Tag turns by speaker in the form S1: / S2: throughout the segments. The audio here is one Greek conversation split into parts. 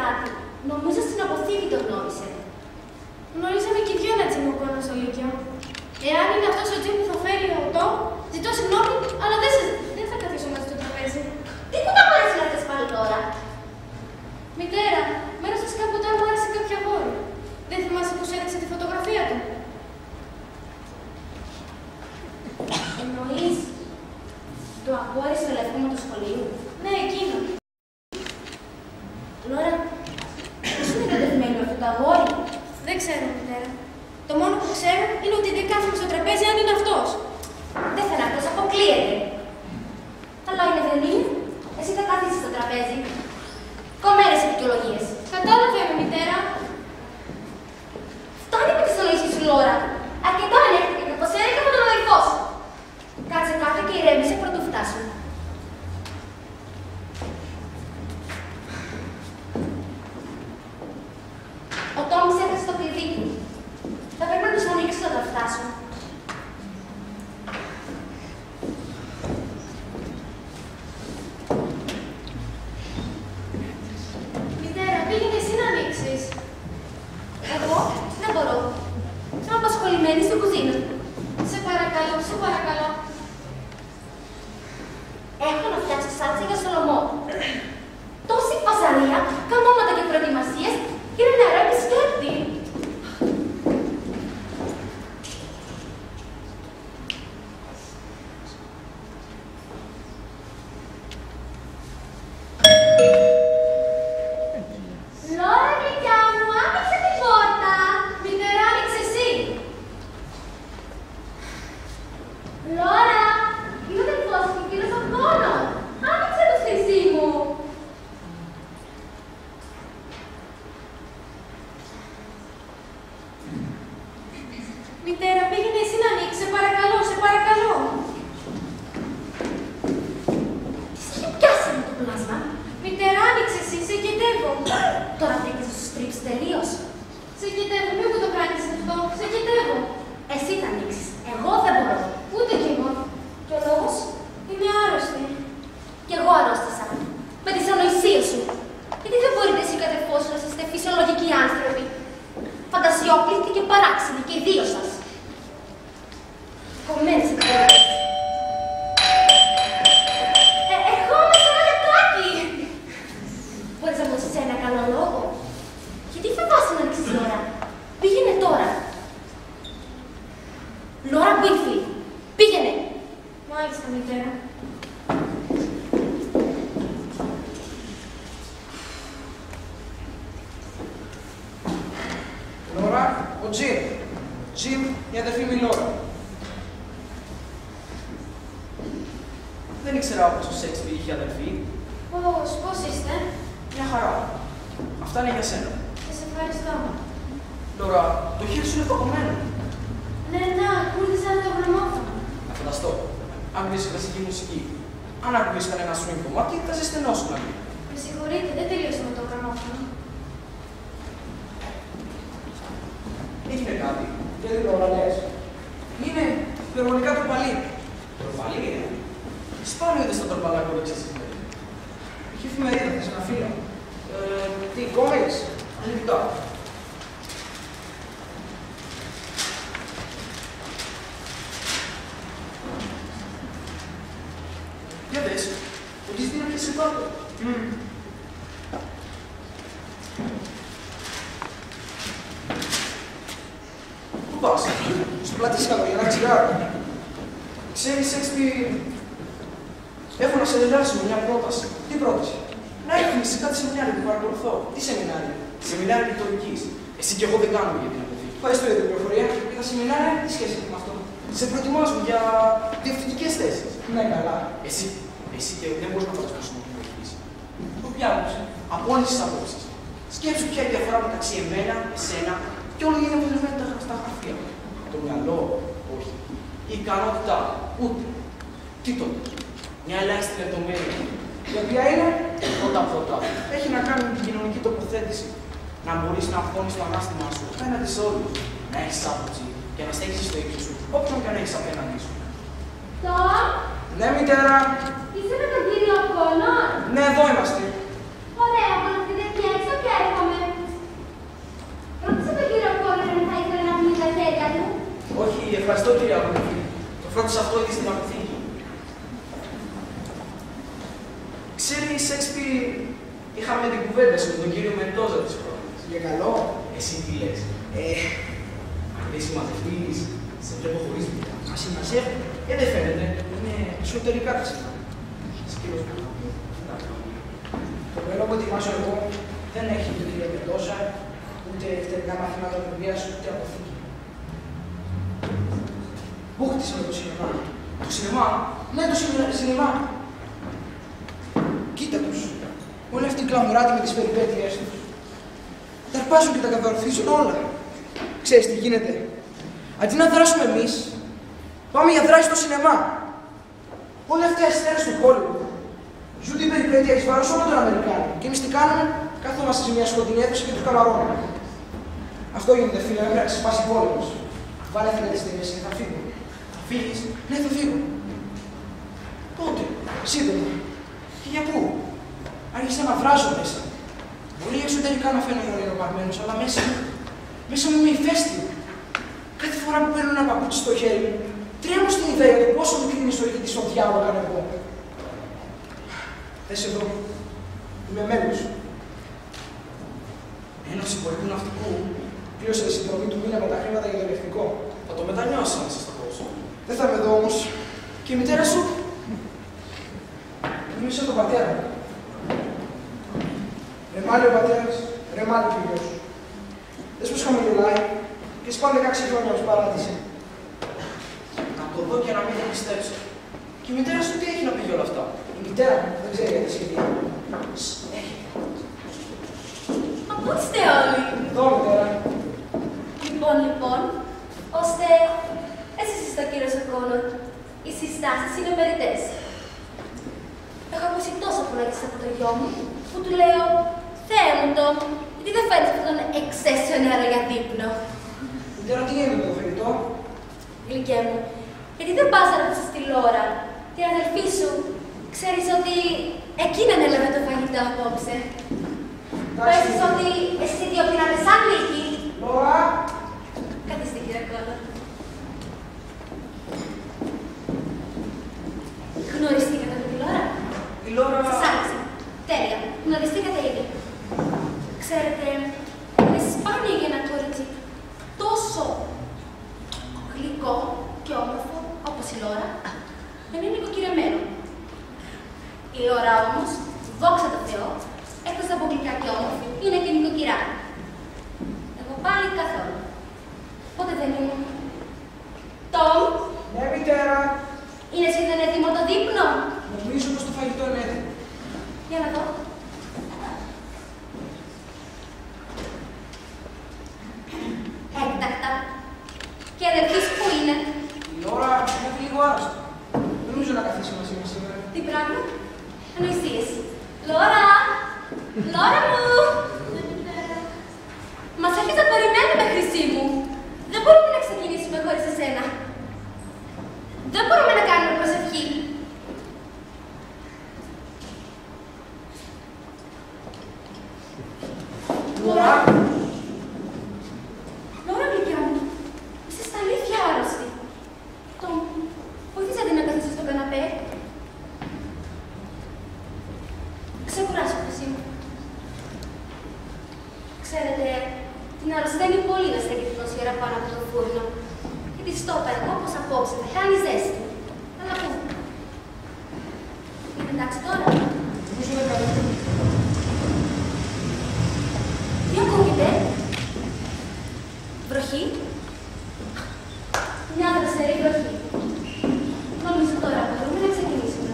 S1: κάτι. Νομίζω στην αποθήκη το γνώρισε.
S2: Γνωρίζαμε και δυο ένα τσιμοκόνο στο Λύκειο. Εάν είναι αυτός ο τζιμ που θα φέρει ο Τόμ, ζητώ συγγνώμη, αλλά δεν θα καθίσω μαζί στο τραπέζι.
S1: Τι κουταμάρες είναι αυτές πάλι τώρα?
S2: Μητέρα, μέρος της κάποτε μου άρεσε κάποια αγόρι. Δεν θυμάσαι πως έδειξε τη φωτογραφία του?
S1: Εννοείς το αγόρι στο λευκό του σχολείου?
S2: Ναι, εκείνο.
S1: Λόρα, πώς είναι κατευμένο αυτό το αγόρι?
S2: Δεν ξέρω, μητέρα. Το μόνο που ξέρω είναι ότι δεν κάθομαι στο τραπέζι αν είναι αυτός.
S1: Δεν θα είναι αυτός, αποκλείεται. Καλό είναι, δεν είναι? Εσύ θα κάθισεις στο τραπέζι. Κομμένες δικαιολογίες.
S2: Κατάλαβε με, μητέρα.
S1: Φτάνει με τις νοήσεις σου, Λόρα. Αρκετό ανέχτηκε και πως έρχεται από τον αδελφό σου. Κάτσε κάτω και ηρέμησε πρωτού φτάσουν. Ο Τόμις έχασε το κλειδί του. Θα πρέπει να τους ανοίξεις όταν φτάσουν.
S2: Μητέρα, πήγαινε εσύ να ανοίξεις.
S1: Εγώ δεν μπορώ. Είμαι απασχολημένη στην κουζίνα.
S2: Σε παρακαλώ, σε παρακαλώ.
S1: Έχω να φτιάξω σάλτσα για Σολομό. Τόση φασαρία, κανόματα και προετοιμασίες, είναι νερό και σκέπτη. Λόρα, γλυκιά μου, άνοιξε την πόρτα.
S2: Μητέρα, άνοιξε εσύ.
S1: Λόρα, είναι ο αδελφός σου και κύριος στον πόνο. Άνοιξε το χρυσί μου.
S2: Μητέρα, πήγαινε εσύ να ανοίξεις, σε παρακαλώ, σε παρακαλώ.
S1: Τι σε έχει πιάσει με το πλάσμα?
S2: Μητέρα, άνοιξε εσύ, σε κοιτεύω.
S1: Τώρα βρήκες να σου στρίψει τελείως.
S2: Σε κοιτεύω, μη μου το κάνεις αυτό, σε κοιτεύω.
S1: Εσύ θα ανοίξεις. Εγώ δεν μπορώ.
S2: Ούτε κι εγώ.
S1: Και ο λόγος?
S2: Είμαι άρρωστη.
S1: Κι εγώ αρρώστησα. Με τις ανοησίες σου. Γιατί δεν μπορείτε εσύ και ο αδελφός σου να είστε φυσιολογικοί άνθρωποι? Φαντασιόπληκτοι και παράξενοι και οι δύο σας. Κομμένες εκδοχές. Ερχόμαστε ένα λεπτάκι. Μπορείς να μου δώσεις ένα καλό λόγο? Γιατί φοβάσαι να ανοίξεις Λόρα? Πήγαινε τώρα. Λόρα Whitfield, πήγαινε.
S2: Μάλιστα, μητέρα.
S3: Λόρα, ο Τζιμ. Τζιμ, η αδερφή μου η Λόρα. Δεν ήξερα όπως ο Σέξπιρ είχε αδερφή.
S2: Πώς είστε?
S3: Μια χαρά. Αυτά είναι για σένα.
S2: Σας ευχαριστώ.
S3: Λόρα, το χέρι σου είναι παγωμένο.
S2: Ναι, να, ακούγεται σαν το γραμμόφωνο.
S3: Να φανταστώ. Αν μιλήσει κλασική μουσική. Αν ακούγεις κανένα σου κομμάτι, θα ζεσθενώσουν λίγο.
S2: Με συγχωρείτε, δεν τελείωσα με το γραμμόφωνο.
S3: Έγινε κάτι. Γιατί Λόρα λες? Είναι υπερβολικά τροπαλή. Τροπαλή, Σπάνιο είδες το τροπαλά κορίτσι της εφημερίδας. Ποια εφημερίδα, θες ένα φίλο? Τι, κόμικς? Ανοιχτά. Για δες, ότι στην αρχή σε πάρω. Πού πας? Στο πλατήσκαλο για ένα τσιγάρο. Ξέρεις, Σέξπιρ, έχω να σε δελάσω μια πρόταση. Τι πρόταση? Να έρθεις σε κάτι σεμινάριο που παρακολουθώ. Τι σεμινάριο? Σεμινάριο ρητορικής. Εσύ και εγώ δεν κάνουμε για την αποθήκη. Πάει στο ίδιο πληροφορία και τα σεμινάρια τι σχέση έχουν με αυτό? Σε προετοιμάζουν για διευθυντικές θέσεις. Ναι, καλά. Εσύ και δεν μπορείς να φανταστείς να μου βοηθήσει. Από ποια άποψη? Από όλες τις απόψεις. Σκέψου ποια είναι η διαφορά μεταξύ εμένα, εσένα και όλο είναι αποδεδομένα στα γραφεία. Το μυαλό, όχι. Η ικανότητά, ούτε. Τι τότε? Μια ελάχιστη λεπτομέρεια. Η οποία είναι πρώτα-πρώτα. Έχει να κάνει με την κοινωνική τοποθέτηση. Να μπορείς να αγχώνεις το ανάστημά σου απέναντι σε όλους. Να έχεις άποψη και να στέκεις στο ύψος σου, όποιον και αν έχεις απέναντι σου.
S1: Τόμ,
S3: Ναι, μητέρα.
S1: είσαι με τον κύριο Κόλλον?
S3: Ναι, εδώ είμαστε.
S1: Ωραία, ακολουθείτε και έξω και
S3: Ξέρει, Σέξπιρ, είχαμε την κουβέντα σου με τον κύριο Μεντόζα της πρόγραμμας. Για καλό. Εσύ τι λες. Αν είσαι συμμαζευτής, σε βλέπω χωρίς δουλειά. Μα συμμαζεύω. Δεν φαίνεται. Είναι εσωτερικά τα σημάδια. Σκύλος μου. Το μέλλον που ετοιμάζω εγώ δεν έχει τον κύριο Μεντόζα, ούτε ευτερικά μαθήματα βιβλίας, ούτε αποθήκη. Πού χτίσαμε το σινεμά. Το σινεμά. Ναι, το σινεμά. Κοίτα τους. Όλοι αυτοί οι κλαμουράτοι με τις περιπέτειές τους. Τα αρπάζουν και τα καταρροφίζουν όλα. Ξέρεις τι γίνεται. Αντί να δράσουμε εμείς, πάμε για δράση στο σινεμά. Όλοι αυτοί οι αστέρες του Hollywood ζουν την περιπέτεια εις βάρος όλων των Αμερικάνων. Και εμείς τι κάνουμε, κάθομαστε σε μια σκοτεινή αίθουσα και του καμαρώνουμε. Αυτό γίνεται, φίλε, πρέπει να ξεσπάσει πόλεμος. Βάλε φίλε τις ταινίες και θα φύγω. Θα φύγεις? Ναι, θα φύγω. Πότε? Σύντομα. Και για πού? Άρχισα να βράζω μέσα. Μπορεί εσωτερικά να φαίνομαι ορεινοπαρμένος, αλλά μέσα μου είμαι ηφαίστειο. Κάθε φορά που παίρνω ένα παπούτσι στο χέρι μου, τρέμω στην ιδέα για το πόσο μικρή είναι η ζωή και τι στον διάλογο κάνω εγώ. Θες εδώ. Είμαι μέλος. Ένωση Πολιτικού Ναυτικού πλήρωσε τη συνδρομή του μήνα με τα χρήματα για το ελευτικό. Θα το μετανιώσει αν είσαι στο κόσμο. Δεν θα είμαι εδώ όμως. Και η μητέρα σου. Είμαι σαν τον πατέρα μου. Ρε μάλλον ο πατέρας, ρε μάλλον ο γιος σου. Δες πως χαμογελάει και σπάνε 16 χρόνια ως παράτησε. Να το δω και να μην το πιστέψω. Και η μητέρα σου τι έχει να πει για όλα αυτά. Η μητέρα μου δεν ξέρει για τα σχέδια. Έχει.
S1: Μα πού είστε όλοι?
S3: Εδώ, μητέρα.
S1: Λοιπόν, ώστε εσείς είστε ο κύριος O'Connor. Οι συστάσεις είναι περιττές. Έχω ακούσει τόσα πολλά από το γιο μου, που του λέω «Θεέ μου το, γιατί δεν φέρνεις αυτόν τον εξαίσιο νερό για δείπνο».
S3: Μητέρα, τι γίνεται με το φαγητό?
S1: Γλυκέ μου, γιατί δεν πας να ρωτήσεις τη Λόρα, την αδελφή σου. Ξέρεις ότι εκείνη ανέλαβε το φαγητό απόψε. Ξέρεις ότι εσύ δύο πήρατε σαν λύκη.
S3: Λόρα!
S1: Καθίστε κύριε O'Connor. Γνωριστήκατε με τη Λόρα?
S3: Η Λόρα...
S1: Σας άρεσε. Τέλεια. Γνωριστήκατε ήδη. Ξέρετε, είναι σπάνιο για ένα κορίτσι τόσο γλυκό και όμορφο όπως η Λόρα να είναι νοικοκυρεμένο. Η Λόρα όμως, δόξα τω Θεώ, εκτός από γλυκά και όμορφη, είναι και νοικοκυρά. Εγώ πάλι καθόλου. Πότε δεν ήμουν. Τόμ.
S3: Ναι, μητέρα.
S1: Είναι σχεδόν έτοιμο το δείπνο.
S3: Νομίζω πως το φαγητό είναι έτοιμο.
S1: Για να δω. Έκτακτα. Και αδερφής που είναι?
S3: Η Λόρα είναι λίγο άρρωστη. Δεν νομίζω να καθίσει μαζί μας σήμερα.
S1: Τι πράγμα? Ανοησίες. Λόρα! Λόρα μου! Μας έχεις να περιμένουμε, Χρυσή μου. Δεν μπορούμε να ξεκινήσουμε χωρίς εσένα. Δεν μπορούμε να κάνουμε προσευχή.
S3: Λόρα!
S1: Λόρα, γλυκιά μου, είσαι στα αλήθεια άρρωστη. Τόμ, βοήθησα την να καθίσεις στο καναπέ. Ξεκουράσου, Χρυσή μου. Ξέρετε, την αρρωσταίνει πολύ να στέκεται τόση ώρα πάνω από το φούρνο. Και τη στο είπα εγώ πως απόψε θα κάνει ζέστη. Αλλά πού? Είναι εντάξει τώρα?
S3: Νομίζω δεν κάνω.
S1: Τι ακούγεται? Βροχή? Μια δροσερή βροχή. Νομίζω τώρα μπορούμε να ξεκινήσουμε.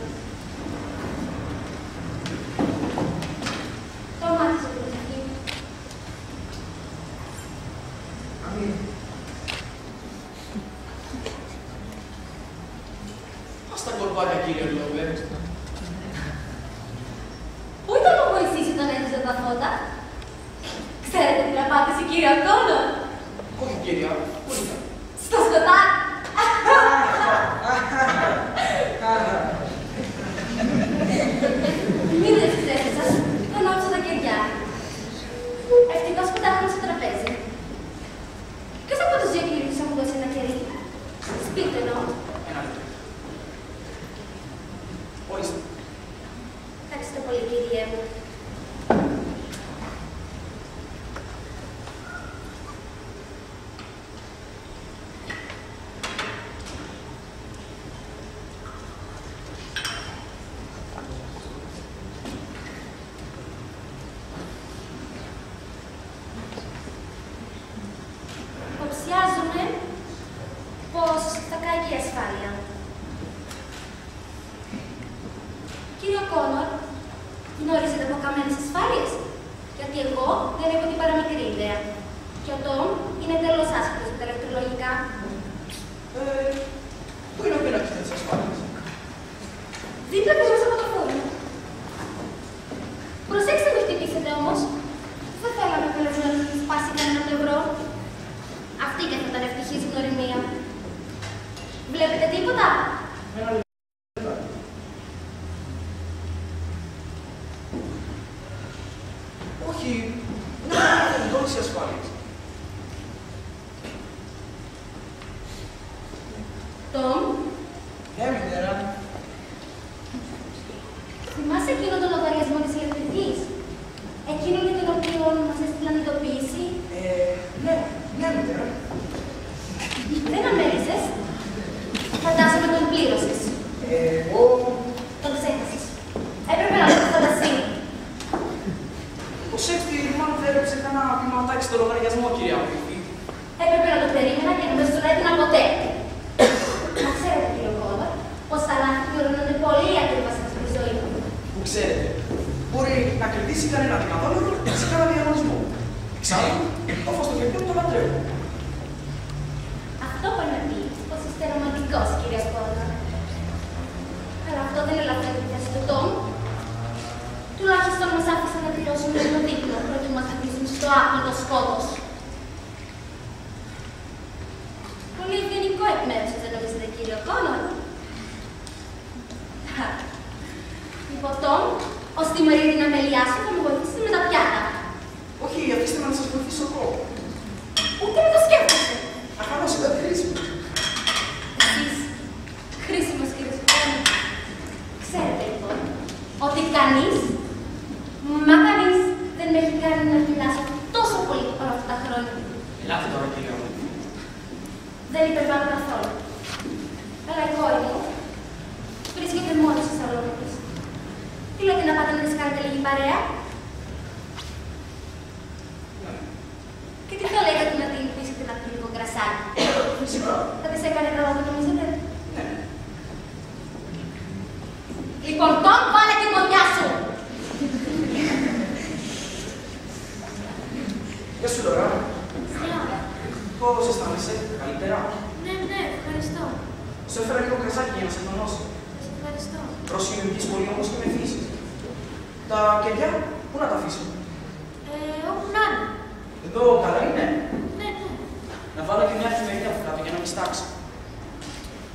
S1: Το μάθησα την βροχή.
S3: Αμήν. Ας τα κορπάκια, κύριε Λόμπερ.
S1: Πού ήταν ο Μωυσής όταν έζησε τα φώτα? Ξέρετε τι να πάτησε, κύριε O'Connor?
S3: Όχι, κυρία. Πού ήταν?
S1: Στο σκοτάδι. Μείνετε στη θέση σας, οικονόμησα τα κεριά. Ευτυχώς που τα έχουμε στο τραπέζι. Ποιος από τους δύο κυρίους θα μου δώσει ένα κερί? Σπίτι εννοώ.
S3: Ένα λεπτό. Ορίστε.
S1: Ευχαριστώ πολύ. κύριε μου. Υποψιάζομαι πως θα κάγει η ασφάλεια. Κύριε Κόνορ, γνωρίζετε από καμένες ασφάλειες, γιατί εγώ δεν έχω την παραμικρή ιδέα. Και ο Τόμ είναι εντελώς άσχετος με τα ηλεκτρολογικά.
S3: Πού είναι ο πίνακας της ασφάλειας?
S1: Δίπλα πίσω μέσα από το φούρνο. Προσέξτε μην χτυπήσετε όμως. Δεν θέλαμε κιόλας να σπάσει κανένα πλευρό. Αυτή και θα ήταν ευτυχής γνωριμία. Βλέπετε τίποτα?
S3: Ένα λεπτό. Όχι, είναι όλες οι ασφάλειες.
S1: Τόμ,
S3: Μητέρα.
S1: θυμάσαι εκείνο τον λογαριασμό της ηλεκτρικής? Εκείνο για τον οποίο μας έστειλαν ειδοποίηση?
S3: Ναι, μητέρα.
S1: Δεν αμέλησες. Φαντάζομαι τον πλήρωσες.
S3: Εγώ...
S1: Τον ξέχασες. Έπρεπε να το φανταστεί.
S3: Ο Σέξπιρ μάλλον θα έπαιξε κανένα βηματάκι στο λογαριασμό, κυρία Βίβη.
S1: Έπρεπε να το περίμενα και να με σου έδινα ποτέ. Μα ξέρετε, κύριο Κόνορ, πως τα λάθη θεωρούνται πολύ ακριβά σε αυτή τη ζωή.
S3: Που ξέρετε, μπορεί να κερδίσει κανένα δικαδόλογο σε κανένα διαγωνισμό. Εξάλλου, όπως το κερδί μου το λατρεύω.
S1: Αυτό μπορεί να πει πως είστε ρομαντικός, κύριε Κόνορ. Αλλά αυτό δεν είναι λάθος τη θέση του Τόμ. Τουλάχιστον μας άφησαν να τελειώσουμε το δείπνο προτού μας αφήσουν στο άπλωτο σκότος. Πολύ ευγενικό εκ μέρους σας, δεν νομίζετε, κύριε Κόνορ? Λοιπόν, Τόμ, ως τιμωρία την αμελιά σου θα με βοηθήσετε με τα πιάτα.
S3: Όχι, αφήστε με να σας βοηθήσω εγώ.
S1: Ούτε με το σκέφτεσαι.
S3: Αφανώς ήταν χρήσιμο.
S1: Εσείς, χρήσιμος κύριος Κόνορ. Ξέρετε λοιπόν, ότι κανείς, μα κανείς δεν με έχει κάνει να γυλάσω τόσο πολύ όλα αυτά τα χρόνια.
S3: Ελάτε τώρα, κύριε μου.
S1: Δεν υπερβάλλω καθόλου. Αλλά η κόρη μου βρίσκεται μόνη στη Θεσσαλονίκη. Τι λέτε να πάτε να της κάνετε λίγη παρέα? Και τι θα λέγατε να την πείσετε να πει λίγο κρασάκι?
S3: Φυσικά.
S1: Θα της έκανε καλά, δεν νομίζετε?
S3: Ναι.
S1: Λοιπόν, Τόμ, βάλε την ποδιά σου!
S3: Γεια σου, Λορά.
S2: Γεια.
S3: Πώς αισθάνεσαι, καλύτερα?
S2: Ναι, ευχαριστώ.
S3: Σου έφερα λίγο κρασάκι για να σε τονώσει.
S2: Σας ευχαριστώ.
S3: Προσφυγική σχολή όμως και με φύσεις. Τα κεριά, πού να τα αφήσω?
S2: Όπου να είναι.
S3: Εδώ καλά είναι.
S2: Ναι.
S3: Να βάλω και μια εφημερίδα από κάτω για να μην στάξει.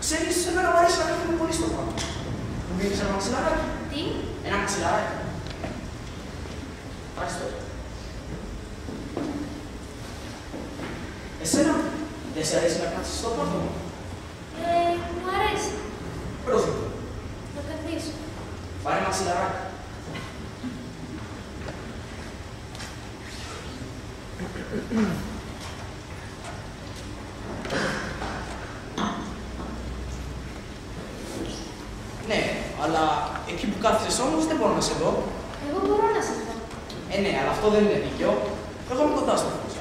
S3: Ξέρεις, εμένα μου αρέσει να κάθομαι πολύ στο πάνω. Μου πήρες ένα μαξιλαράκι?
S2: Τι?
S3: Ένα μαξιλαράκι. Ευχαριστώ. Εσένα, δεν σε αρέσει να κάτσεις στο πάνω?
S2: Μου αρέσει.
S3: Πρόσδεκτο.
S2: Θα καθίσω.
S3: Πάρε μαξιλαράκι. Ναι, αλλά εκεί που κάθισες όμως δεν μπορώ να σε δω.
S2: Εγώ μπορώ να σας δω.
S3: Ναι, αλλά αυτό δεν είναι δίκαιο. Εγώ είμαι κοντά στο φως.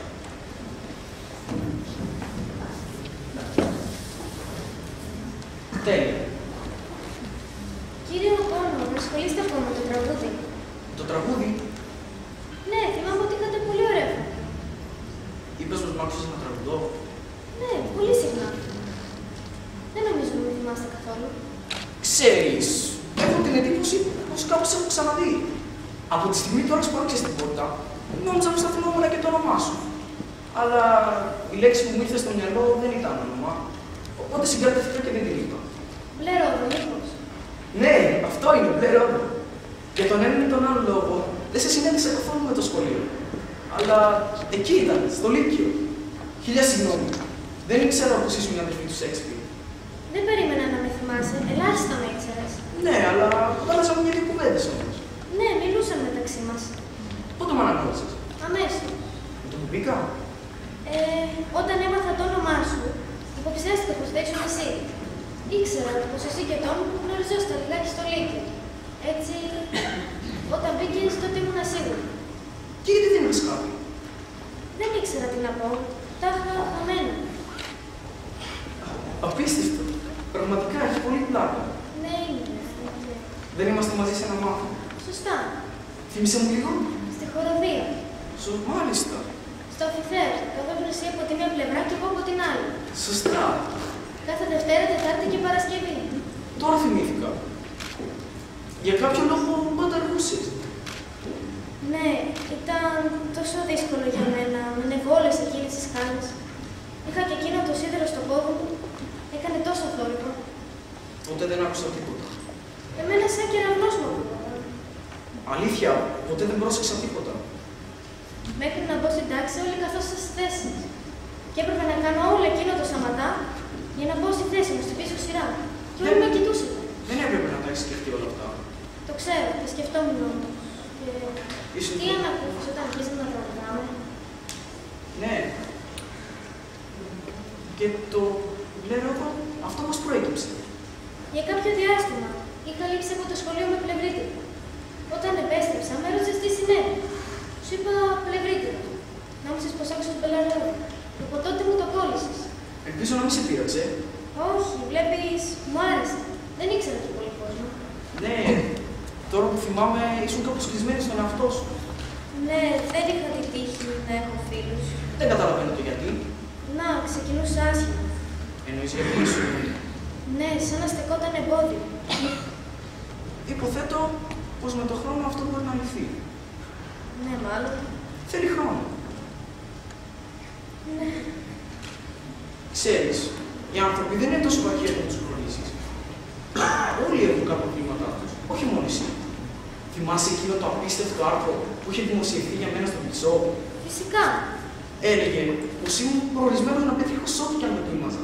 S3: Τέλεια.
S2: Κύριε Οκόνορ, ασχολείστε ακόμα με το τραγούδι.
S3: Το τραγούδι,
S2: Ναι, θυμάμαι ότι είχατε πολύ ωραία.
S3: είπες πως μ' άκουσες να τραγουδώ.
S2: Ναι, πολύ συχνά. Δεν νομίζω να με θυμάστε καθόλου.
S3: Ξέρεις, έχω την εντύπωση πως κάπως σε έχω ξαναδεί. Από τη στιγμή τώρα που άνοιξες την πόρτα, νόμιζα πως θα θυμόμουν και το όνομά σου. Αλλά η λέξη που μου ήρθε στο μυαλό δεν ήταν όνομα. Οπότε συγκρατήθηκα και δεν την είπα.
S2: Μπλε ρόδο, μήπως.
S3: Ναι, αυτό είναι, μπλε ρόδο. Για τον έναν ή τον άλλο λόγο, δεν σε συνέντησα καθόλου με το σχολείο. Αλλά εκεί ήταν, στο Λύκειο. Χίλια συγγνώμη. Δεν ήξερα πως ήσουν η αδερφή του Σέξπιρ.
S2: Δεν περίμενα να με θυμάσαι. Ελάχιστα με ήξερες.
S3: Ναι, αλλά κουβάλαζαμε μια-δύο κουβέντες όμως.
S2: Ναι, μην
S3: Πότε με αναγνώρισες?
S2: Αμέσως.
S3: Με το που μπήκα?
S2: Όταν έμαθα το όνομά σου, υποψιάστηκα πως θα ήσουν εσύ. Ήξερα πως εσύ και τον γνωριζόσασταν λιγάκι στο Λύκειο. Έτσι, όταν μπήκες, τότε ήμουν σίγουρη.
S3: Και γιατί δεν είπες κάτι?
S2: Δεν ήξερα τι να πω. Τα είχα χαμένα.
S3: Απίστευτο. Πραγματικά έχει πολύ πλάκα.
S2: Ναι, είναι.
S3: Δεν είμαστε μαζί σε ένα μάθημα.
S2: Σωστά.
S3: Θύμισε μου λίγο.
S2: Στη χοροδία.
S3: Μάλιστα.
S2: Στο αφιθέρ. Καθόταν εσύ από τη μία πλευρά και εγώ από την άλλη.
S3: Σωστά.
S2: Κάθε Δευτέρα, Τετάρτη και Παρασκευή.
S3: Τώρα θυμήθηκα. Για κάποιο λόγο πάντα αργούσες.
S2: Ναι, ήταν τόσο δύσκολο για μένα. Με νευόλες εκείνες τις σκάλες. Είχα και εκείνο το σίδερο στο πόδι μου. Έκανε τόσο θόρυβο.
S3: Ποτέ δεν άκουσα τίποτα.
S2: Εμένα σαν κεραυνός μου ακούγονταν.
S3: Αλήθεια, ποτέ δεν πρόσεξα τίποτα.
S2: Μέχρι να μπω στην τάξη, όλοι καθόσαν στις θέσεις. Και έπρεπε να κάνω όλο εκείνο το σαματά για να μπω στη θέση μου, στην πίσω σειρά. Και όλοι με κοιτούσαν.
S3: Δεν έπρεπε να τα έχεις σκεφτεί όλα αυτά.
S2: Το ξέρω, τα σκεφτόμουν όμως.
S3: Ήσουν
S2: Τι αν ακούς όταν αρχίζουμε να τραγουδάμε?
S3: Ναι. Και το λέω εδώ, αυτό μας προέκυψε.
S2: Για κάποιο διάστημα είχα λείψει από το σχολείο με πλευρίτιδα. Όταν επέστρεψα, με ρώτησες τι συνέβη. Σου είπα πλευρίτιδα. Νόμισες πως άκουσα τον πελαρό. Και από τότε μου το κόλλησες.
S3: Ελπίζω να μην σε πείραξε.
S2: Όχι, βλέπεις, μου άρεσε. Δεν ήξερα και πολύ κόσμο.
S3: Ναι, τώρα που θυμάμαι, ήσουν κάπως κλεισμένη στον εαυτό σου.
S2: Ναι, δεν είχα την τύχη να έχω φίλους.
S3: Δεν καταλαβαίνω το γιατί.
S2: Να, ξεκινούσα άσχημα.
S3: Εννοείς γιατί ήσουν.
S2: Ναι, σαν να στεκόταν εμπόδιο.
S3: Υποθέτω πως με το χρόνο αυτό μπορεί να λυθεί.
S2: Ναι, μάλλον.
S3: Θέλει χρόνο.
S2: Ναι.
S3: Ξέρεις, οι άνθρωποι δεν είναι τόσο βαρκοί όταν τους γνωρίζεις. Όλοι έχουν κάποια προβλήματά τους, όχι μόνο εσύ. Θυμάσαι εκείνο το απίστευτο άρθρο που είχε δημοσιευθεί για μένα στον Πισό?
S2: Φυσικά.
S3: Έλεγε πως ήμουν προορισμένος να πετύχω σε ό,τι και αν με το ήμαζα.